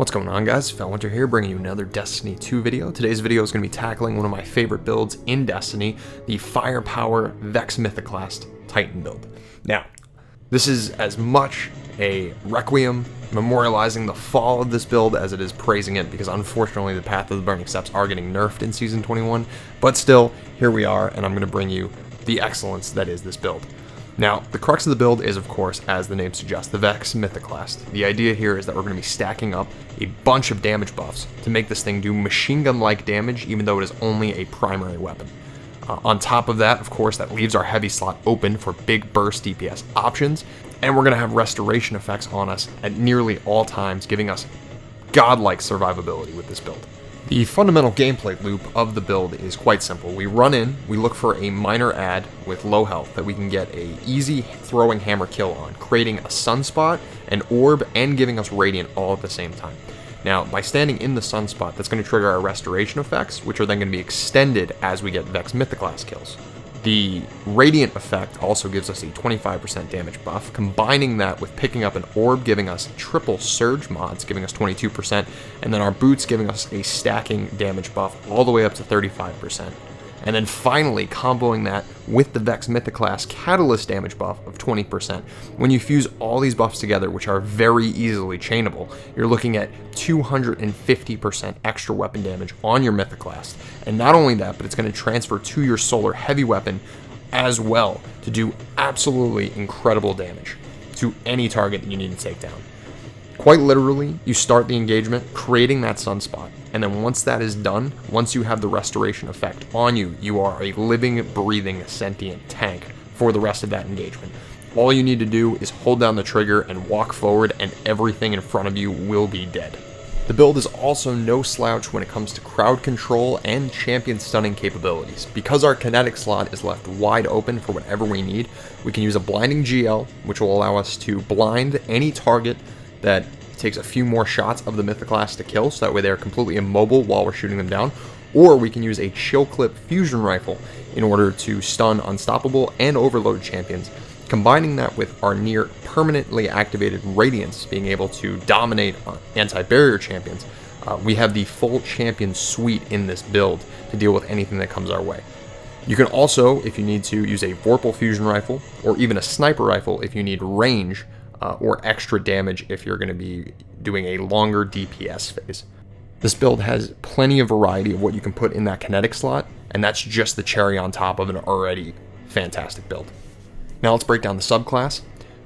What's going on, guys? Felwinter here, bringing you another Destiny 2 video. Today's video is going to be tackling one of my favorite builds in Destiny, the Firepower Vex Mythoclast Titan build. Now, this is as much a requiem memorializing the fall of this build as it is praising it, because unfortunately the Path of the Burning Steps are getting nerfed in Season 21, but still, here we are, and I'm going to bring you the excellence that is this build. Now, the crux of the build is, of course, as the name suggests, the Vex Mythoclast. The idea here is that we're going to be stacking up a bunch of damage buffs to make this thing do machine gun-like damage, even though it is only a primary weapon. On top of that, of course, that leaves our heavy slot open for big burst DPS options, and we're going to have restoration effects on us at nearly all times, giving us godlike survivability with this build. The fundamental gameplay loop of the build is quite simple. We run in, we look for a minor ad with low health that we can get a easy throwing hammer kill on, creating a sunspot, an orb, and giving us radiant all at the same time. Now, by standing in the sunspot, that's going to trigger our restoration effects, which are then going to be extended as we get Vex Mythoclast kills. The radiant effect also gives us a 25% damage buff, combining that with picking up an orb, giving us triple surge mods, giving us 22%, and then our boots giving us a stacking damage buff all the way up to 35%. And then finally comboing that with the Vex Mythoclast catalyst damage buff of 20%. When you fuse all these buffs together, which are very easily chainable, you're looking at 250% extra weapon damage on your Mythoclast. And not only that, but it's going to transfer to your solar heavy weapon as well to do absolutely incredible damage to any target that you need to take down. Quite literally, you start the engagement creating that sunspot, and then once that is done, once you have the restoration effect on you, you are a living, breathing, sentient tank for the rest of that engagement. All you need to do is hold down the trigger and walk forward, and everything in front of you will be dead. The build is also no slouch when it comes to crowd control and champion stunning capabilities. Because our kinetic slot is left wide open for whatever we need, we can use a blinding GL, which will allow us to blind any target that takes a few more shots of the Mythoclast to kill, so that way they're completely immobile while we're shooting them down. Or we can use a chill clip fusion rifle in order to stun unstoppable and overload champions, combining that with our near permanently activated Radiance being able to dominate anti-barrier champions. We have the full champion suite in this build to deal with anything that comes our way. You can also, if you need to, use a Vorpal fusion rifle or even a sniper rifle if you need range, or extra damage if you're going to be doing a longer DPS phase. This build has plenty of variety of what you can put in that kinetic slot, and that's just the cherry on top of an already fantastic build. Now let's break down the subclass.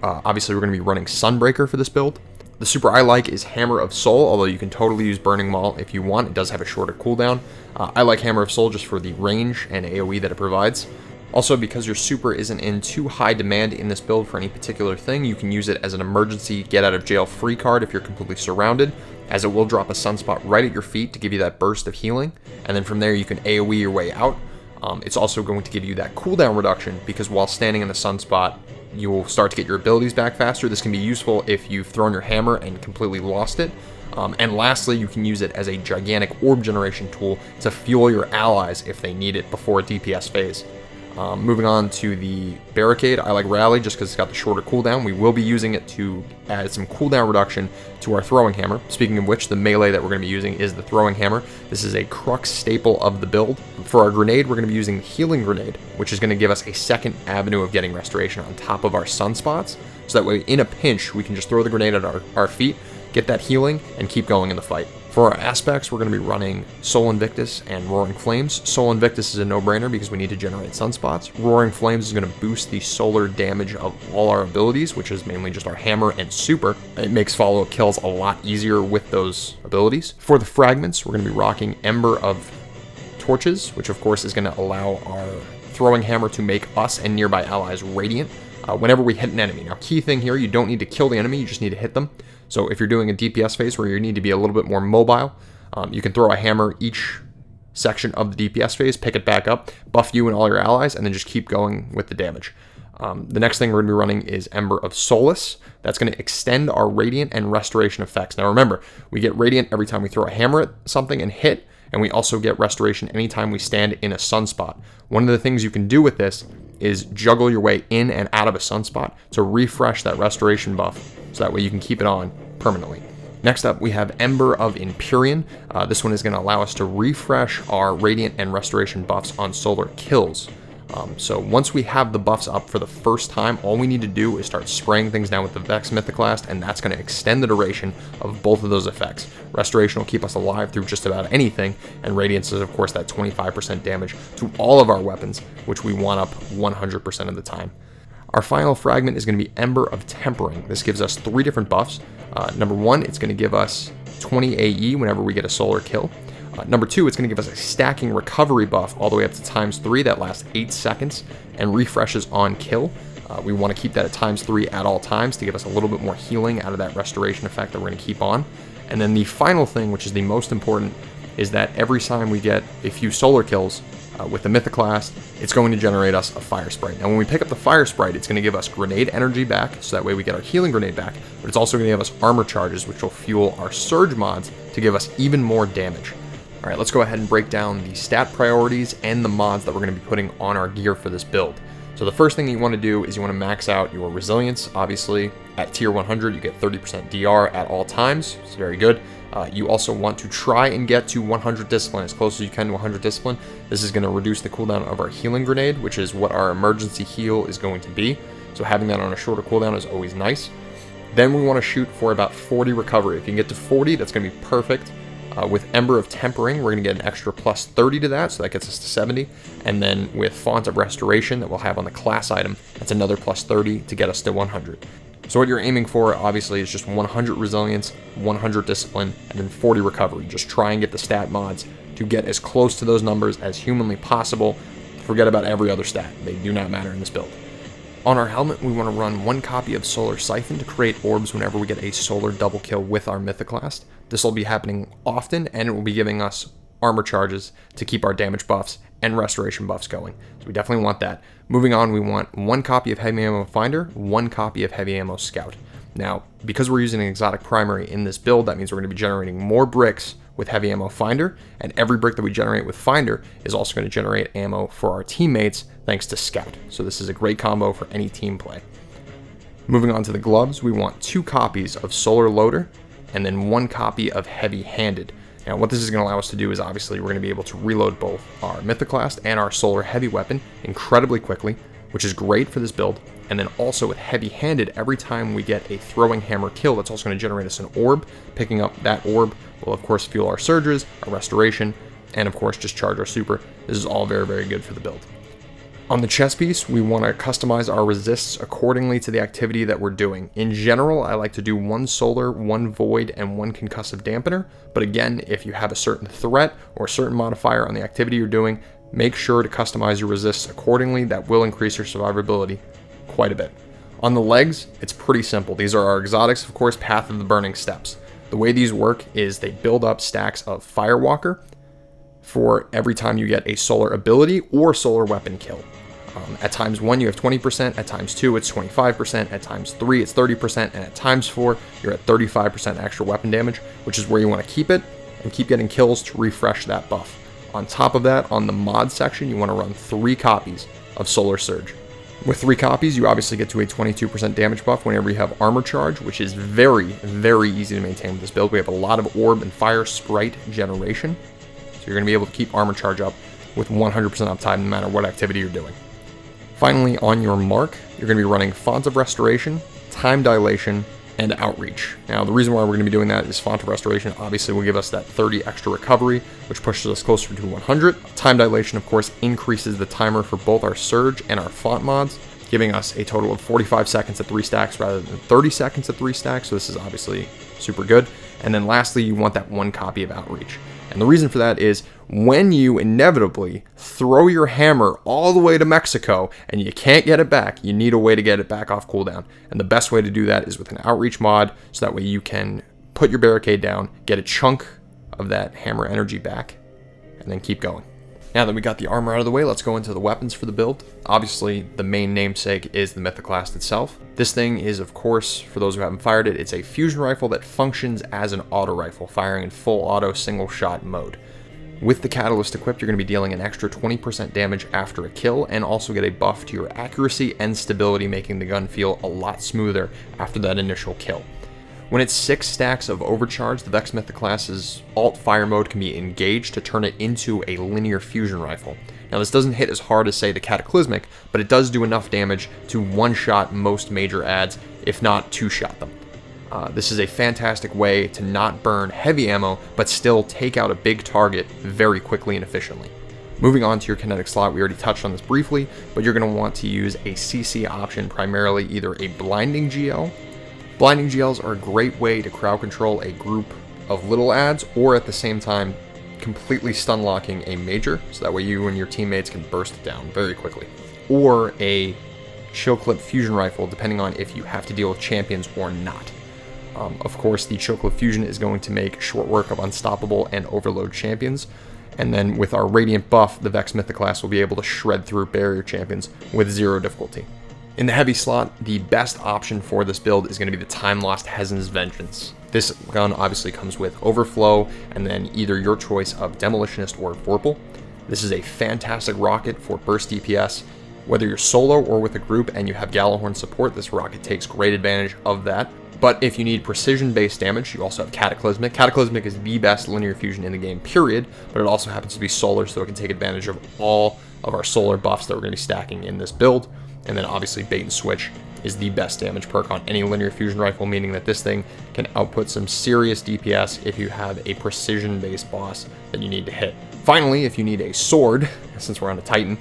Obviously we're going to be running Sunbreaker for this build. The super I like is Hammer of Soul, although you can totally use Burning Maul if you want. It does have a shorter cooldown. I like Hammer of Soul just for the range and AoE that it provides. Also, because your super isn't in too high demand in this build for any particular thing, you can use it as an emergency get-out-of-jail-free card if you're completely surrounded, as it will drop a sunspot right at your feet to give you that burst of healing, and then from there you can AoE your way out. It's also going to give you that cooldown reduction, because while standing in the sunspot, you will start to get your abilities back faster. This can be useful if you've thrown your hammer and completely lost it. And lastly, you can use it as a gigantic orb generation tool to fuel your allies if they need it before a DPS phase. Moving on to the Barricade, I like Rally just because it's got the shorter cooldown. We will be using it to add some cooldown reduction to our Throwing Hammer. Speaking of which, the melee that we're going to be using is the Throwing Hammer. This is a crux staple of the build. For our Grenade, we're going to be using the Healing Grenade, which is going to give us a second avenue of getting restoration on top of our sunspots. So that way, in a pinch, we can just throw the grenade at our feet, get that healing, and keep going in the fight. For our aspects, we're going to be running Soul Invictus and Roaring Flames. Soul Invictus is a no-brainer because we need to generate sunspots. Roaring Flames is going to boost the solar damage of all our abilities, which is mainly just our hammer and super. It makes follow-up kills a lot easier with those abilities. For the fragments, we're going to be rocking Ember of Torches, which of course is going to allow our Throwing Hammer to make us and nearby allies radiant whenever we hit an enemy. Now, key thing here, you don't need to kill the enemy, you just need to hit them. So if you're doing a DPS phase where you need to be a little bit more mobile, you can throw a hammer each section of the DPS phase, pick it back up, buff you and all your allies, and then just keep going with the damage. The next thing we're going to be running is Ember of Solace. That's going to extend our Radiant and Restoration effects. Now remember, we get Radiant every time we throw a hammer at something and hit, and we also get Restoration anytime we stand in a sunspot. One of the things you can do with this is juggle your way in and out of a sunspot to refresh that restoration buff, so that way you can keep it on permanently. Next up, we have Ember of Empyrean. This one is going to allow us to refresh our Radiant and Restoration buffs on solar kills. So once we have the buffs up for the first time, all we need to do is start spraying things down with the Vex Mythoclast, and that's going to extend the duration of both of those effects. Restoration will keep us alive through just about anything, and Radiance is, of course, that 25% damage to all of our weapons, which we want up 100% of the time. Our final fragment is going to be Ember of Tempering. This gives us 3 different buffs. Number 1, it's going to give us 20 AE whenever we get a solar kill. Number 2, it's going to give us a stacking recovery buff all the way up to ×3 that lasts 8 seconds and refreshes on kill. We want to keep that at ×3 at all times to give us a little bit more healing out of that restoration effect that we're going to keep on. And then the final thing, which is the most important, is that every time we get a few solar kills with the Mythoclast, it's going to generate us a Fire Sprite. Now when we pick up the Fire Sprite, it's going to give us grenade energy back, so that way we get our healing grenade back, but it's also going to give us armor charges, which will fuel our surge mods to give us even more damage. Alright, let's go ahead and break down the stat priorities and the mods that we're going to be putting on our gear for this build. So the first thing you want to do is you want to max out your resilience. Obviously, at tier 100, you get 30% DR at all times. It's very good. You also want to try and get to 100 discipline, as close as you can to 100 discipline. This is going to reduce the cooldown of our healing grenade, which is what our emergency heal is going to be. So having that on a shorter cooldown is always nice. Then we want to shoot for about 40 recovery. If you can get to 40, that's going to be perfect. With Ember of Tempering, we're going to get an extra +30 to that, so that gets us to 70. And then with Font of Restoration that we'll have on the class item, that's another +30 to get us to 100. So what you're aiming for, obviously, is just 100 resilience, 100 discipline, and then 40 recovery. Just try and get the stat mods to get as close to those numbers as humanly possible. Forget about every other stat. They do not matter in this build. On our helmet, we want to run 1 copy of Solar Siphon to create orbs whenever we get a solar double kill with our Mythoclast. This will be happening often, and it will be giving us armor charges to keep our damage buffs and restoration buffs going. So we definitely want that. Moving on, we want 1 copy of Heavy Ammo Finder, 1 copy of Heavy Ammo Scout. Now, because we're using an exotic primary in this build, that means we're going to be generating more bricks with Heavy Ammo Finder, and every brick that we generate with Finder is also going to generate ammo for our teammates thanks to Scout. So this is a great combo for any team play. Moving on to the gloves, we want 2 copies of Solar Loader and then 1 copy of Heavy Handed. Now what this is going to allow us to do is obviously we're going to be able to reload both our Mythoclast and our Solar Heavy weapon incredibly quickly, which is great for this build. And then also with Heavy Handed, every time we get a throwing hammer kill, that's also going to generate us an orb. Picking up that orb will of course fuel our surges, our restoration, and of course just charge our super. This is all very, very good for the build. On the chest piece, we want to customize our resists accordingly to the activity that we're doing. In general, I like to do 1 solar, 1 void, and 1 concussive dampener. But again, if you have a certain threat or a certain modifier on the activity you're doing, make sure to customize your resists accordingly. That will increase your survivability quite a bit. On the legs, it's pretty simple. These are our exotics, of course, Path of the Burning Steps. The way these work is they build up stacks of Firewalker for every time you get a solar ability or solar weapon kill. At ×1, you have 20%, at ×2, it's 25%, at ×3, it's 30%, and at ×4, you're at 35% extra weapon damage, which is where you want to keep it, and keep getting kills to refresh that buff. On top of that, on the mod section, you want to run 3 copies of Solar Surge. With 3 copies, you obviously get to a 22% damage buff whenever you have Armor Charge, which is very, very easy to maintain with this build. We have a lot of Orb and Fire Sprite generation, so you're going to be able to keep Armor Charge up with 100% uptime no matter what activity you're doing. Finally, on your mark, you're going to be running Font of Restoration, Time Dilation, and Outreach. Now, the reason why we're going to be doing that is Font of Restoration obviously will give us that 30 extra recovery, which pushes us closer to 100. Time Dilation, of course, increases the timer for both our Surge and our Font mods, giving us a total of 45 seconds at 3 stacks rather than 30 seconds at 3 stacks, so this is obviously super good. And then lastly, you want that 1 copy of Outreach. And the reason for that is when you inevitably throw your hammer all the way to Mexico and you can't get it back, you need a way to get it back off cooldown. And the best way to do that is with an Outreach mod, so that way you can put your barricade down, get a chunk of that hammer energy back, and then keep going. Now that we got the armor out of the way, let's go into the weapons for the build. Obviously, the main namesake is the Mythoclast itself. This thing is, of course, for those who haven't fired it, it's a fusion rifle that functions as an auto rifle, firing in full auto single shot mode. With the catalyst equipped, you're going to be dealing an extra 20% damage after a kill, and also get a buff to your accuracy and stability, making the gun feel a lot smoother after that initial kill. When it's 6 stacks of overcharge, the Vex Mythoclast's alt fire mode can be engaged to turn it into a linear fusion rifle. Now this doesn't hit as hard as, say, the Cataclysmic, but it does do enough damage to one-shot most major adds, if not two-shot them. This is a fantastic way to not burn heavy ammo, but still take out a big target very quickly and efficiently. Moving on to your kinetic slot, we already touched on this briefly, but you're going to want to use a CC option, primarily either a blinding GL. Blinding GLs are a great way to crowd control a group of little adds, or at the same time, completely stun locking a major, so that way you and your teammates can burst it down very quickly. Or a chill clip fusion rifle, depending on if you have to deal with champions or not. Of course, the chill clip fusion is going to make short work of unstoppable and overload champions. And then with our Radiant buff, the Vex Mythoclast will be able to shred through barrier champions with 0 difficulty. In the heavy slot, the best option for this build is going to be the Time Lost Hezen's Vengeance. This gun obviously comes with Overflow, and then either your choice of Demolitionist or Vorpal. This is a fantastic rocket for burst DPS. Whether you're solo or with a group and you have Gallahorn support, this rocket takes great advantage of that. But if you need precision-based damage, you also have Cataclysmic. Cataclysmic is the best linear fusion in the game, period, but it also happens to be solar, so it can take advantage of all of our solar buffs that we're going to be stacking in this build. And then obviously Bait and Switch is the best damage perk on any linear fusion rifle, meaning that this thing can output some serious DPS if you have a precision-based boss that you need to hit. Finally, if you need a sword, since we're on a Titan,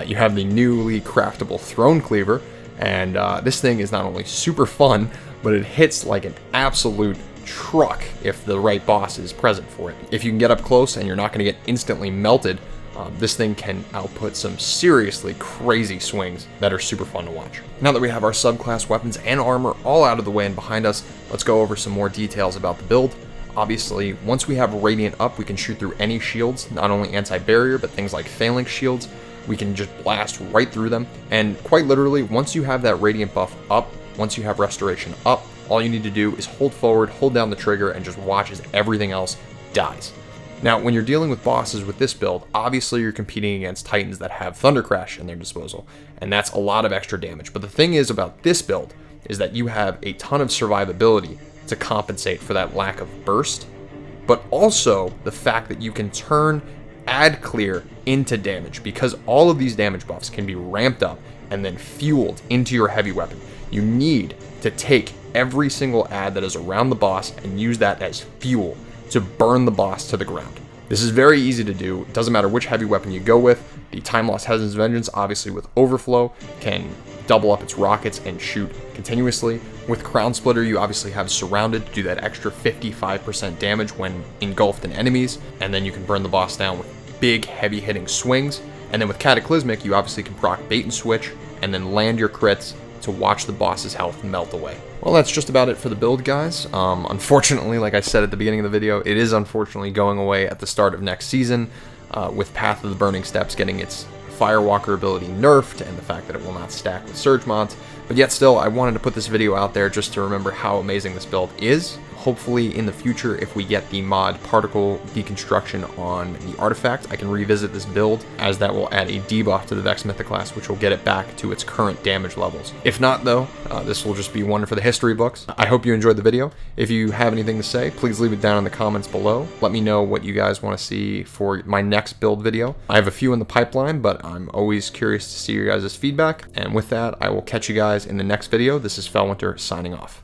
you have the newly craftable Throne Cleaver, and this thing is not only super fun, but it hits like an absolute truck if the right boss is present for it. If you can get up close and you're not going to get instantly melted, this thing can output some seriously crazy swings that are super fun to watch. Now that we have our subclass weapons and armor all out of the way and behind us, let's go over some more details about the build. Obviously, once we have Radiant up, we can shoot through any shields, not only anti-barrier, but things like Phalanx shields. We can just blast right through them, and quite literally, once you have that Radiant buff up, once you have Restoration up, all you need to do is hold forward, hold down the trigger, and just watch as everything else dies. Now, when you're dealing with bosses with this build, obviously you're competing against Titans that have Thunder Crash in their disposal, and that's a lot of extra damage. But the thing is about this build is that you have a ton of survivability to compensate for that lack of burst, but also the fact that you can turn ad clear into damage, because all of these damage buffs can be ramped up and then fueled into your heavy weapon. You need to take every single ad that is around the boss and use that as fuel to burn the boss to the ground. This is very easy to do. It doesn't matter which heavy weapon you go with. The Time Lost Hezen's Vengeance, obviously with Overflow, can double up its rockets and shoot continuously. With Crown Splitter, you obviously have Surrounded to do that extra 55% damage when engulfed in enemies, and then you can burn the boss down with big, heavy hitting swings. And then with Cataclysmic, you obviously can proc Bait and Switch, and then land your crits to watch the boss's health melt away. Well, that's just about it for the build, guys. Unfortunately, like I said at the beginning of the video, it is unfortunately going away at the start of next season, with Path of the Burning Steps getting its Firewalker ability nerfed, and the fact that it will not stack with Surge mods. But yet still, I wanted to put this video out there just to remember how amazing this build is. Hopefully in the future, if we get the mod Particle Deconstruction on the artifact, I can revisit this build, as that will add a debuff to the Vex Mythoclast, which will get it back to its current damage levels. If not though, this will just be one for the history books. I hope you enjoyed the video. If you have anything to say, please leave it down in the comments below. Let me know what you guys want to see for my next build video. I have a few in the pipeline, but I'm always curious to see your guys' feedback. And with that, I will catch you guys in the next video. This is Felwinter signing off.